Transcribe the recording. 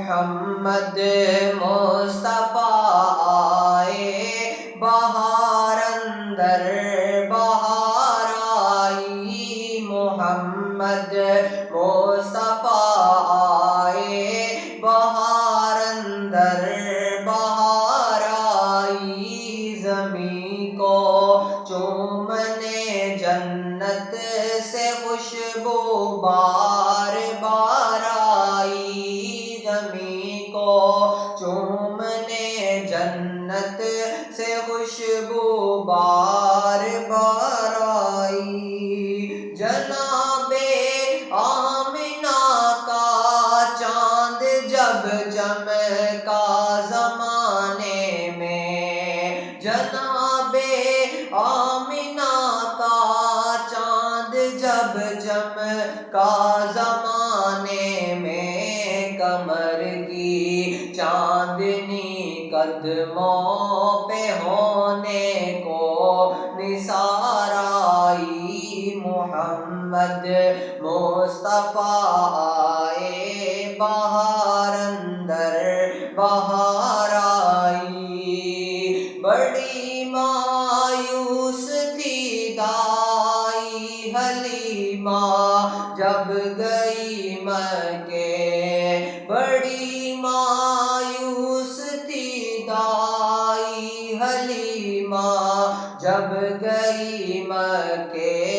محمد مصطفیٰ آئے، بہار اندر بہار آئی، محمد مصطفیٰ آئے، بہار اندر بہار آئی، زمین کو چومنے جنت سے خوشبو بار بار آئی، زمین کو چومنے جنت سے خوشبو بار بار آئی، جناب آمنہ کا چاند جب چمکا زمانے میں، جناب آمنہ کا چاند جب چمکا زمانے میں، کمر کی چاندنی قدموں پہ ہونے کو نثار آئی، محمد مصطفیٰ آئے، بہار اندر بہار آئی، بڑی مایوس تھی دائی حلیمہ جب گئی مکے، بڑی مایوس تھی دائی حلیمہ جب گئی مکے،